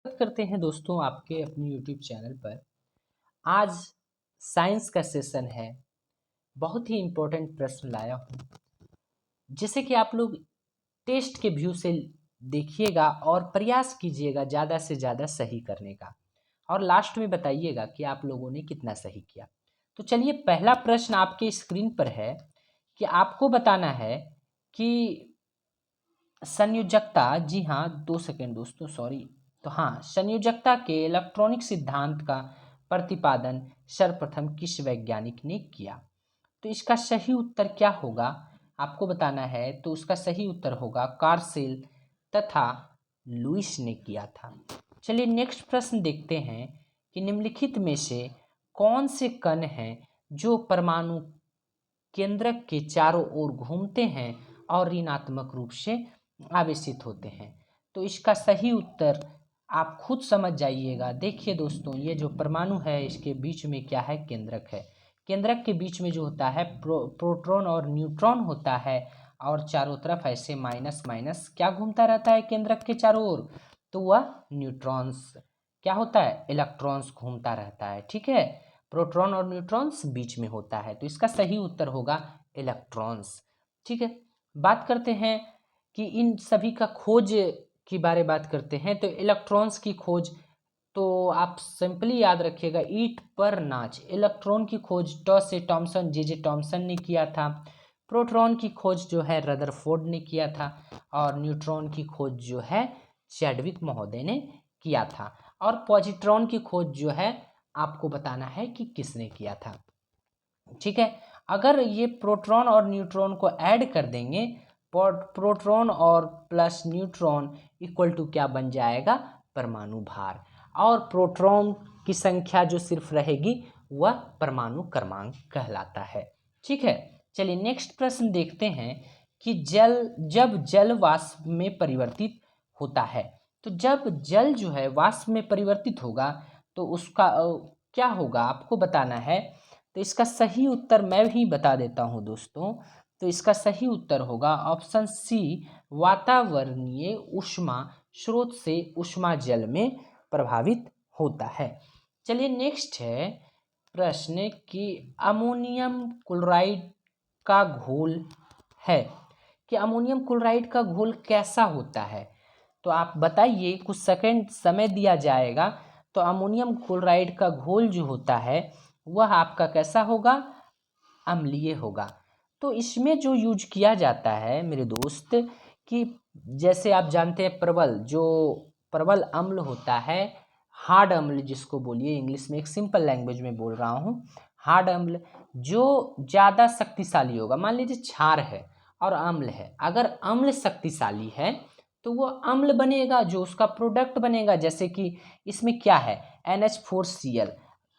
बात करते हैं दोस्तों आपके अपने यूट्यूब चैनल पर। आज साइंस का सेशन है। बहुत ही इम्पोर्टेंट प्रश्न लाया हूँ जिसे कि आप लोग टेस्ट के व्यू से देखिएगा और प्रयास कीजिएगा ज़्यादा से ज़्यादा सही करने का, और लास्ट में बताइएगा कि आप लोगों ने कितना सही किया। तो चलिए, पहला प्रश्न आपके स्क्रीन पर है कि आपको बताना है कि संयोजकता, जी हाँ, 2 सेकेंड दोस्तों, सॉरी। तो हाँ, संयोजकता के इलेक्ट्रॉनिक सिद्धांत का प्रतिपादन सर्वप्रथम किस वैज्ञानिक ने किया? तो इसका सही उत्तर क्या होगा आपको बताना है। तो उसका सही उत्तर होगा कार्ल सेल तथा लुईस ने किया था। चलिए नेक्स्ट प्रश्न देखते हैं कि निम्नलिखित में से कौन से कण हैं जो परमाणु केंद्रक के चारों ओर घूमते हैं और ऋणात्मक रूप से आवेशित होते हैं? तो इसका सही उत्तर आप खुद समझ जाइएगा। देखिए दोस्तों, ये जो परमाणु है इसके बीच में क्या है? केंद्रक है। केंद्रक के बीच में जो होता है प्रोटॉन और न्यूट्रॉन होता है, और चारों तरफ ऐसे माइनस माइनस क्या घूमता रहता है केंद्रक के चारों ओर? तो वह न्यूट्रॉन्स क्या होता है? इलेक्ट्रॉन्स घूमता रहता है। ठीक है, प्रोटॉन और न्यूट्रॉन्स बीच में होता है, तो इसका सही उत्तर होगा इलेक्ट्रॉन्स। ठीक है, बात करते हैं कि इन सभी का खोज की बात करते हैं। तो इलेक्ट्रॉन्स की खोज तो आप सिंपली याद रखिएगा, ईट पर नाच। इलेक्ट्रॉन की खोज से टॉमसन, जे टॉमसन ने किया था। प्रोटॉन की खोज जो है रदरफोर्ड ने किया था, और न्यूट्रॉन की खोज जो है चैडविक महोदय ने किया था। और पॉजिट्रॉन की खोज जो है आपको बताना है कि किसने किया था। ठीक है, अगर ये प्रोटॉन और न्यूट्रॉन को ऐड कर देंगे, प्रोटॉन और प्लस न्यूट्रॉन इक्वल टू क्या बन जाएगा? परमाणु भार। और प्रोटॉन की संख्या जो सिर्फ रहेगी वह परमाणु क्रमांक कहलाता है। ठीक है, चलिए नेक्स्ट प्रश्न देखते हैं कि जब जल वाष्प में परिवर्तित होता है, तो जब जल जो है वाष्प में परिवर्तित होगा तो उसका क्या होगा आपको बताना है। तो इसका सही उत्तर मैं भी बता देता हूँ दोस्तों। तो इसका सही उत्तर होगा ऑप्शन सी, वातावरणीय ऊष्मा स्रोत से ऊष्मा जल में प्रभावित होता है। चलिए नेक्स्ट है प्रश्न कि अमोनियम क्लोराइड का घोल है, कि अमोनियम क्लोराइड का घोल कैसा होता है? तो आप बताइए, कुछ सेकंड समय दिया जाएगा। तो अमोनियम क्लोराइड का घोल जो होता है वह आपका कैसा होगा? अम्लीय होगा। तो इसमें जो यूज किया जाता है मेरे दोस्त, कि जैसे आप जानते हैं प्रबल, जो प्रबल अम्ल होता है, हार्ड अम्ल जिसको बोलिए, इंग्लिश में एक सिंपल लैंग्वेज में बोल रहा हूँ, हार्ड अम्ल जो ज़्यादा शक्तिशाली होगा। मान लीजिए क्षार है और अम्ल है, अगर अम्ल शक्तिशाली है तो वो अम्ल बनेगा, जो उसका प्रोडक्ट बनेगा। जैसे कि इसमें क्या है? NH4Cl,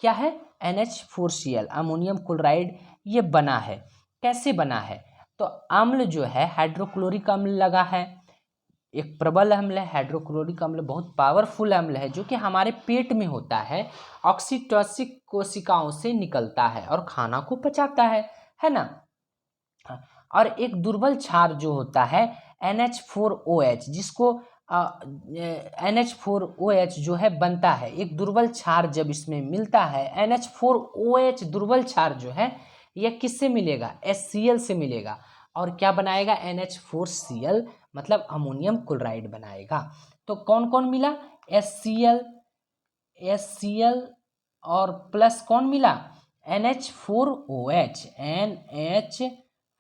क्या है? NH4Cl, अमोनियम क्लोराइड ये बना है। कैसे बना है? तो अम्ल जो है हाइड्रोक्लोरिक अम्ल लगा है, एक प्रबल अम्ल है। हाइड्रोक्लोरिक अम्ल बहुत पावरफुल अम्ल है जो कि हमारे पेट में होता है, ऑक्सीटोसिक कोशिकाओं से निकलता है और खाना को पचाता है ना। और एक दुर्बल क्षार जो होता है NH4OH, जिसको NH4OH जो है बनता है, एक दुर्बल क्षार जब इसमें मिलता है NH4OH दुर्बल क्षार जो है यह किससे मिलेगा? HCl से मिलेगा, और क्या बनाएगा? NH4Cl, मतलब अमोनियम क्लोराइड बनाएगा। तो कौन कौन मिला? HCl और प्लस कौन मिला? NH4OH,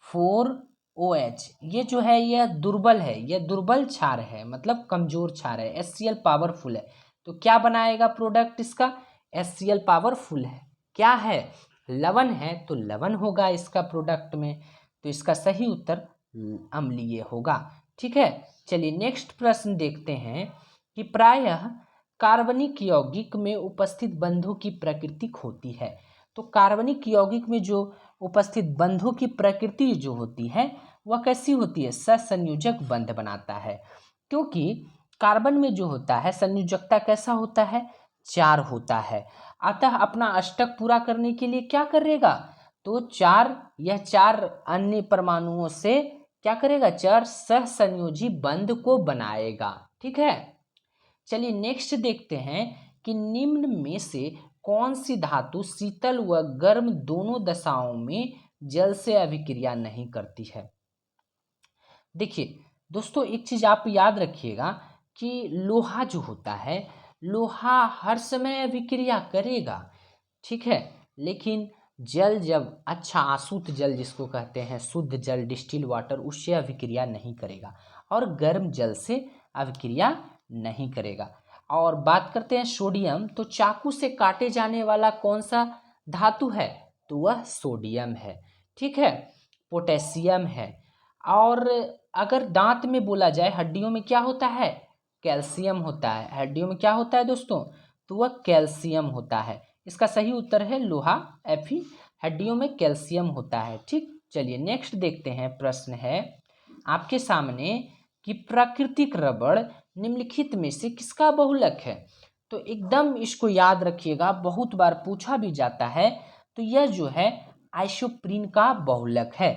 NH4OH ये जो है यह दुर्बल है, यह दुर्बल क्षार है, मतलब कमजोर क्षार है। HCl पावरफुल है, तो क्या बनाएगा प्रोडक्ट इसका? HCl पावरफुल है, क्या है? लवण है, तो लवण होगा इसका प्रोडक्ट में। तो इसका सही उत्तर अम्लीय होगा। ठीक है, चलिए नेक्स्ट प्रश्न देखते हैं कि प्रायः कार्बनिक यौगिक में उपस्थित बंधों की प्रकृति होती है। तो कार्बनिक यौगिक में जो उपस्थित बंधों की प्रकृति जो होती है वह कैसी होती है? सहसंयोजक बंध बनाता है, क्योंकि कार्बन में जो होता है संयोजकता कैसा होता है? 4 होता है। अतः अपना अष्टक पूरा करने के लिए क्या करेगा? तो 4, यह 4 अन्य परमाणुओं से क्या करेगा? 4 सहसंयोजी बंध को बनाएगा। ठीक है, चलिए नेक्स्ट देखते हैं कि निम्न में से कौन सी धातु शीतल व गर्म दोनों दशाओं में जल से अभिक्रिया नहीं करती है। देखिए दोस्तों, एक चीज आप याद रखिएगा कि लोहा जो होता है, लोहा हर समय अभिक्रिया करेगा, ठीक है, लेकिन जल जब अच्छा आशुद्ध जल जिसको कहते हैं, शुद्ध जल, डिस्टिल वाटर, उससे अभिक्रिया नहीं करेगा और गर्म जल से अभिक्रिया नहीं करेगा। और बात करते हैं सोडियम, तो चाकू से काटे जाने वाला कौन सा धातु है, तो वह सोडियम है, ठीक है, पोटेशियम है। और अगर दांत में बोला जाए, हड्डियों में क्या होता है, कैल्शियम होता है। हड्डियों में क्या होता है दोस्तों, तो वह कैल्शियम होता है। इसका सही उत्तर है लोहा, Fe। हड्डियों में कैल्शियम होता है, ठीक। चलिए नेक्स्ट देखते हैं, प्रश्न है आपके सामने कि प्राकृतिक रबड़ निम्नलिखित में से किसका बहुलक है। तो एकदम इसको याद रखिएगा, बहुत बार पूछा भी जाता है। तो यह जो है आइसोप्रीन का बहुलक है।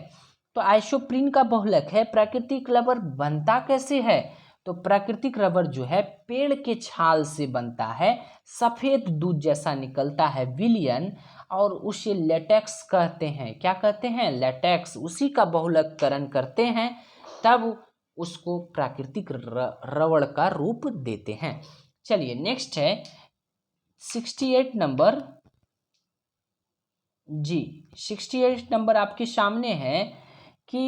तो आइसोप्रीन का बहुलक है। प्राकृतिक रबर बनता कैसे है, तो प्राकृतिक रबर जो है पेड़ के छाल से बनता है, सफेद दूध जैसा निकलता है विलियन, और उसे लेटेक्स कहते हैं। क्या कहते हैं, लेटेक्स। उसी का बहुलककरण करते हैं, तब उसको प्राकृतिक रबड़ का रूप देते हैं। चलिए नेक्स्ट है 68 नंबर जी। 68 नंबर आपके सामने है कि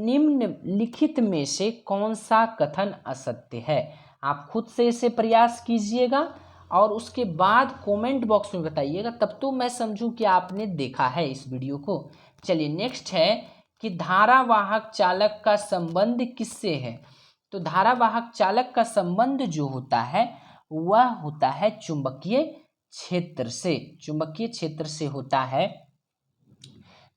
निम्नलिखित में से कौन सा कथन असत्य है। आप खुद से इसे प्रयास कीजिएगा और उसके बाद कमेंट बॉक्स में बताइएगा, तब तो मैं समझूं कि आपने देखा है इस वीडियो को। चलिए नेक्स्ट है कि धारावाहक चालक का संबंध किससे है। तो धारावाहक चालक का संबंध जो होता है वह होता है चुंबकीय क्षेत्र से। चुंबकीय क्षेत्र से होता है,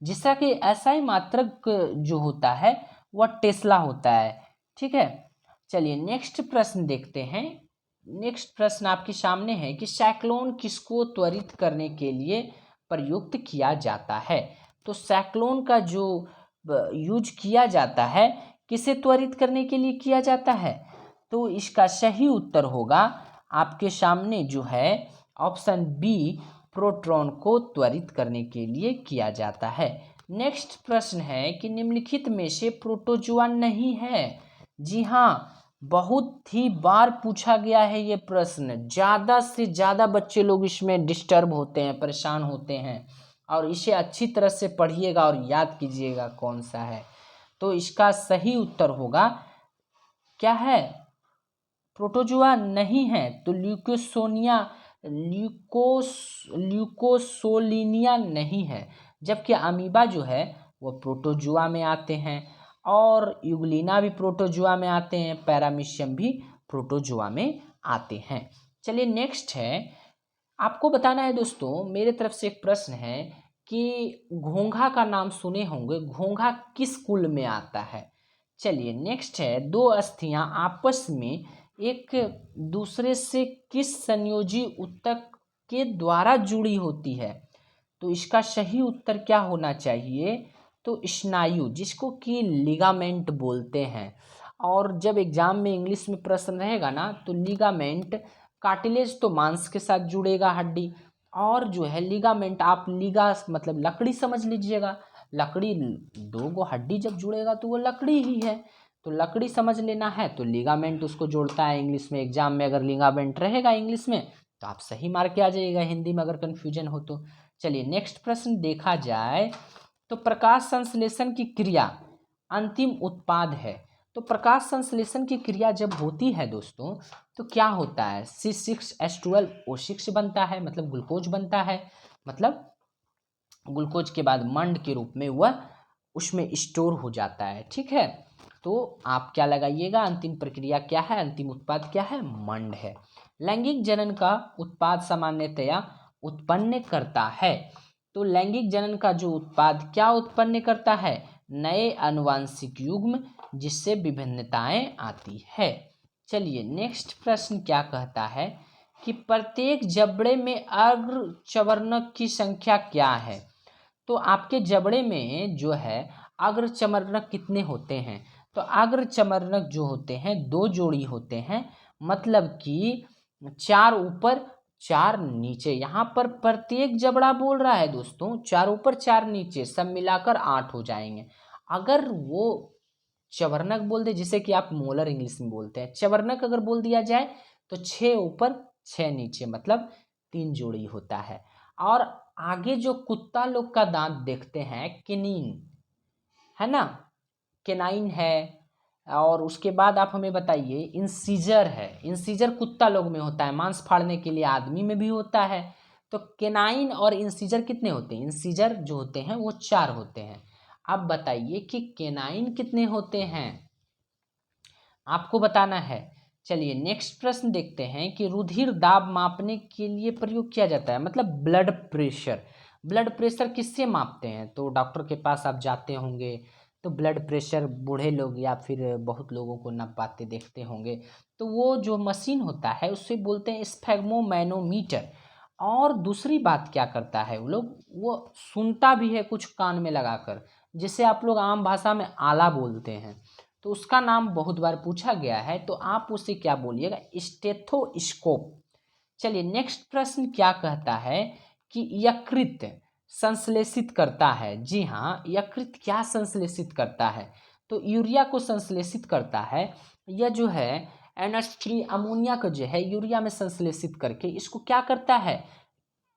जिसका कि SI मात्रक जो होता है वह टेस्ला होता है, ठीक है। चलिए नेक्स्ट प्रश्न देखते हैं। नेक्स्ट प्रश्न आपके सामने है कि साइक्लोन किसको त्वरित करने के लिए प्रयुक्त किया जाता है। तो साइक्लोन का जो यूज किया जाता है किसे त्वरित करने के लिए किया जाता है, तो इसका सही उत्तर होगा आपके सामने जो है ऑप्शन बी, प्रोटॉन को त्वरित करने के लिए किया जाता है। नेक्स्ट प्रश्न है कि निम्नलिखित में से प्रोटोजुआ नहीं है। जी हाँ, बहुत ही बार पूछा गया है ये प्रश्न, ज़्यादा से ज़्यादा बच्चे लोग इसमें डिस्टर्ब होते हैं, परेशान होते हैं, और इसे अच्छी तरह से पढ़िएगा और याद कीजिएगा कौन सा है। तो इसका सही उत्तर होगा, क्या है, प्रोटोजुआ नहीं है, तो ल्यूकोसोलिनिया नहीं है। जबकि अमीबा जो है वो प्रोटोजुआ में आते हैं, और यूग्लिना भी प्रोटोजुआ में आते हैं, पैरामीशियम भी प्रोटोजुआ में आते हैं। चलिए नेक्स्ट है, आपको बताना है दोस्तों, मेरे तरफ से एक प्रश्न है कि घोंघा का नाम सुने होंगे, घोंघा किस कुल में आता है। चलिए नेक्स्ट है, दो अस्थियां आपस में एक दूसरे से किस संयोजी ऊतक के द्वारा जुड़ी होती है। तो इसका सही उत्तर क्या होना चाहिए, तो स्नायु, जिसको कि लिगामेंट बोलते हैं। और जब एग्जाम में इंग्लिश में प्रश्न रहेगा ना, तो लिगामेंट, कार्टिलेज तो मांस के साथ जुड़ेगा हड्डी, और जो है लिगामेंट, आप लिगा मतलब लकड़ी समझ लीजिएगा, लकड़ी, दो गो हड्डी जब जुड़ेगा तो वो लकड़ी ही है, तो लकड़ी समझ लेना है, तो लिगामेंट उसको जोड़ता है इंग्लिश में। एग्जाम में अगर लिगामेंट रहेगा इंग्लिश में तो आप सही मार के आ जाइएगा, हिंदी में अगर कन्फ्यूजन हो तो। चलिए नेक्स्ट प्रश्न देखा जाए, तो प्रकाश संश्लेषण की क्रिया अंतिम उत्पाद है। तो प्रकाश संश्लेषण की क्रिया जब होती है दोस्तों, तो क्या होता है, C6H12O6 बनता है, मतलब ग्लूकोज बनता है, मतलब ग्लूकोज के बाद मंड के रूप में वह उसमें स्टोर हो जाता है, ठीक है। तो आप क्या लगाइएगा, अंतिम प्रक्रिया क्या है, अंतिम उत्पाद क्या है, मंड है। लैंगिक जनन का उत्पाद सामान्यतया उत्पन्न करता है। तो लैंगिक जनन का जो उत्पाद क्या उत्पन्न करता है, नए आनुवांशिक युग्म, जिससे विभिन्नताएं आती है। चलिए नेक्स्ट प्रश्न क्या कहता है कि प्रत्येक जबड़े में अग्रचवर्णक की संख्या क्या है। तो आपके जबड़े में जो है अग्रचर्मणक कितने होते हैं, तो अग्रचर्मणक जो होते हैं 2 जोड़ी होते हैं, मतलब कि 4 ऊपर 4 नीचे, यहाँ पर प्रत्येक जबड़ा बोल रहा है दोस्तों 4 ऊपर 4 नीचे, सब मिलाकर 8 हो जाएंगे। अगर वो चवर्णक बोल दे, जिसे कि आप मोलर इंग्लिश में बोलते हैं, चवर्णक अगर बोल दिया जाए तो 6 ऊपर 6 नीचे, मतलब 3 जोड़ी होता है। और आगे जो कुत्ता लोग का दांत देखते हैं किनीन, है ना, केनाइन है। और उसके बाद आप हमें बताइए इंसीजर है, इंसीजर कुत्ता लोग में होता है, मांस फाड़ने के लिए आदमी में भी होता है। तो केनाइन और इंसीजर कितने होते हैं, इंसीजर जो होते हैं वो 4 होते हैं। अब बताइए कि केनाइन कितने होते हैं, आपको बताना है। चलिए नेक्स्ट प्रश्न देखते हैं कि रुधिर दाब मापने के लिए प्रयोग किया जाता है, मतलब ब्लड प्रेशर। ब्लड प्रेशर किससे मापते हैं, तो डॉक्टर के पास आप जाते होंगे तो ब्लड प्रेशर बूढ़े लोग या फिर बहुत लोगों को नाप पाते देखते होंगे, तो वो जो मशीन होता है उससे बोलते हैं स्फेग्मोमैनोमीटर। और दूसरी बात क्या करता है वो लोग, वो सुनता भी है कुछ कान में लगाकर, जिसे आप लोग आम भाषा में आला बोलते हैं, तो उसका नाम बहुत बार पूछा गया है, तो आप उसे क्या बोलिएगा, स्टेथोस्कोप। चलिए नेक्स्ट प्रश्न क्या कहता है कि यकृत संश्लेषित करता है, जी हाँ यकृत क्या संश्लेषित करता है, तो यूरिया को संश्लेषित करता है। यह जो है NH3 अमोनिया को जो है यूरिया में संश्लेषित करके इसको क्या करता है,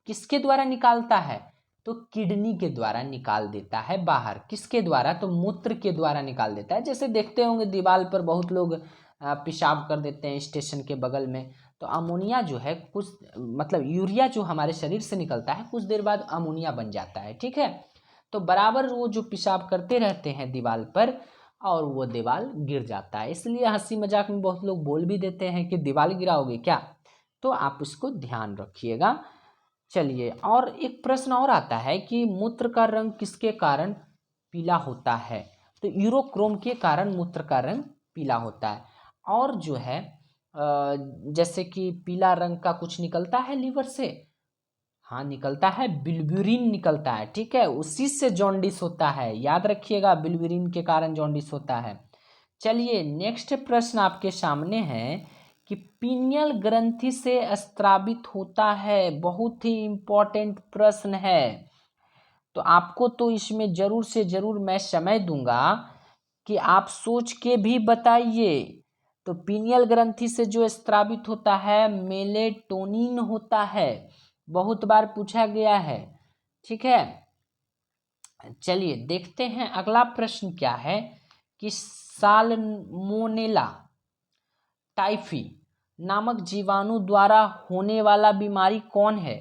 किसके द्वारा निकालता है, तो किडनी के द्वारा निकाल देता है बाहर। किसके द्वारा, तो मूत्र के द्वारा निकाल देता है। जैसे देखते होंगे दीवार पर बहुत लोग पेशाब कर देते हैं स्टेशन के बगल में, तो अमोनिया जो है कुछ, मतलब यूरिया जो हमारे शरीर से निकलता है कुछ देर बाद अमोनिया बन जाता है, ठीक है। तो बराबर वो जो पेशाब करते रहते हैं दीवार पर और वो दीवार गिर जाता है, इसलिए हंसी मजाक में बहुत लोग बोल भी देते हैं कि दीवार गिराओगे क्या, तो आप उसको ध्यान रखिएगा। चलिए और एक प्रश्न और आता है कि मूत्र का रंग किसके कारण पीला होता है, तो यूरोक्रोम के कारण मूत्र का रंग पीला होता है। और जो है जैसे कि पीला रंग का कुछ निकलता है लीवर से, हाँ निकलता है, बिल्बिरिन निकलता है, ठीक है, उसी से जॉन्डिस होता है, याद रखिएगा बिल्बिरिन के कारण जॉन्डिस होता है। चलिए नेक्स्ट प्रश्न आपके सामने है कि पीनियल ग्रंथि से स्रावित होता है, बहुत ही इंपॉर्टेंट प्रश्न है, तो आपको तो इसमें जरूर से जरूर मैं समय दूंगा कि आप सोच के भी बताइए। तो पीनियल ग्रंथि से जो स्रावित होता है मेलेटोनिन होता है, बहुत बार पूछा गया है, ठीक है। चलिए देखते हैं अगला प्रश्न क्या है कि साल्मोनेला टाइफी नामक जीवाणु द्वारा होने वाला बीमारी कौन है,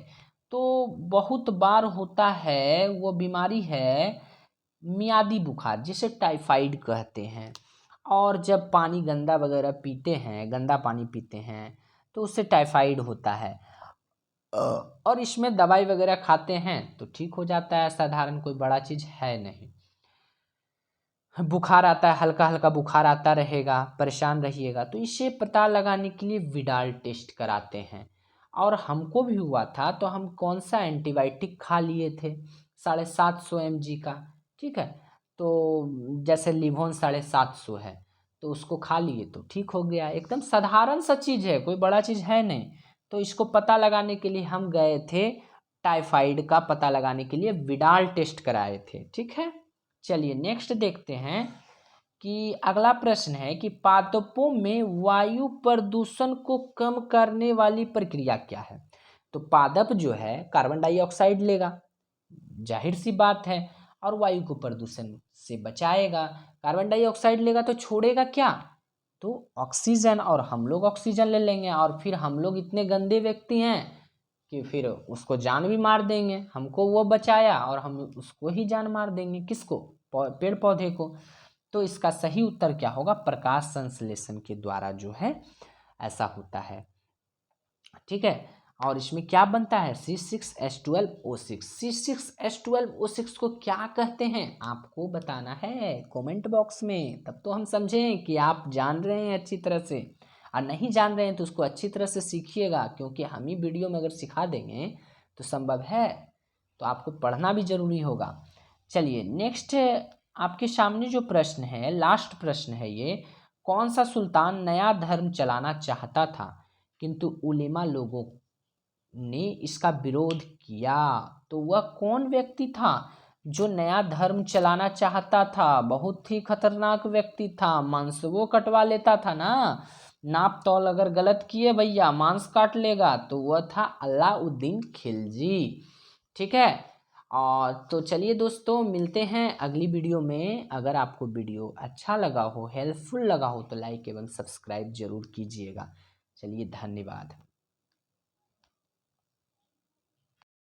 तो बहुत बार होता है वो बीमारी है मियादी बुखार, जिसे टाइफाइड कहते हैं। और जब पानी गंदा वगैरह पीते हैं, गंदा पानी पीते हैं, तो उससे टाइफाइड होता है। और इसमें दवाई वगैरह खाते हैं तो ठीक हो जाता है, साधारण कोई बड़ा चीज़ है नहीं। बुखार आता है, हल्का हल्का बुखार आता रहेगा, परेशान रहिएगा, तो इसे पता लगाने के लिए विडाल टेस्ट कराते हैं। और हमको भी हुआ था तो हम कौन सा एंटीबायोटिक खा लिए थे 750 mg का, ठीक है। तो जैसे लिवोन 750 है तो उसको खा लिए तो ठीक हो गया, एकदम साधारण सा चीज़ है, कोई बड़ा चीज़ है नहीं। तो इसको पता लगाने के लिए हम गए थे, टाइफाइड का पता लगाने के लिए विडाल टेस्ट कराए थे, ठीक है। चलिए नेक्स्ट देखते हैं कि अगला प्रश्न है कि पादपों में वायु प्रदूषण को कम करने वाली प्रक्रिया क्या है, तो पादप जो है कार्बन डाइऑक्साइड लेगा, जाहिर सी बात है, और वायु को प्रदूषण से बचाएगा। कार्बन डाइऑक्साइड लेगा तो छोड़ेगा क्या, तो ऑक्सीजन, और हम लोग ऑक्सीजन ले लेंगे, और फिर हम लोग इतने गंदे व्यक्ति हैं कि फिर उसको जान भी मार देंगे, हमको वो बचाया और हम उसको ही जान मार देंगे, किसको, पेड़ पौधे को। तो इसका सही उत्तर क्या होगा, प्रकाश संश्लेषण के द्वारा जो है ऐसा होता है, ठीक है। और इसमें क्या बनता है C6H12O6, C6H12O6 को क्या कहते हैं आपको बताना है कमेंट बॉक्स में, तब तो हम समझें कि आप जान रहे हैं अच्छी तरह से। और नहीं जान रहे हैं तो उसको अच्छी तरह से सीखिएगा, क्योंकि हम ही वीडियो में अगर सिखा देंगे तो संभव है, तो आपको पढ़ना भी जरूरी होगा। चलिए नेक्स्ट आपके सामने जो प्रश्न है, लास्ट प्रश्न है ये, कौन सा सुल्तान नया धर्म चलाना चाहता था, किंतु उलेमा लोगों ने इसका विरोध किया। तो वह कौन व्यक्ति था जो नया धर्म चलाना चाहता था? बहुत ही खतरनाक व्यक्ति था, मांसवो कटवा लेता था ना, नाप तौल अगर गलत किए भैया मांस काट लेगा। तो वह था अलाउद्दीन खिलजी। ठीक है। और तो चलिए दोस्तों, मिलते हैं अगली वीडियो में। अगर आपको वीडियो अच्छा लगा हो, हेल्पफुल लगा हो, तो लाइक एवं सब्सक्राइब जरूर कीजिएगा। चलिए, धन्यवाद।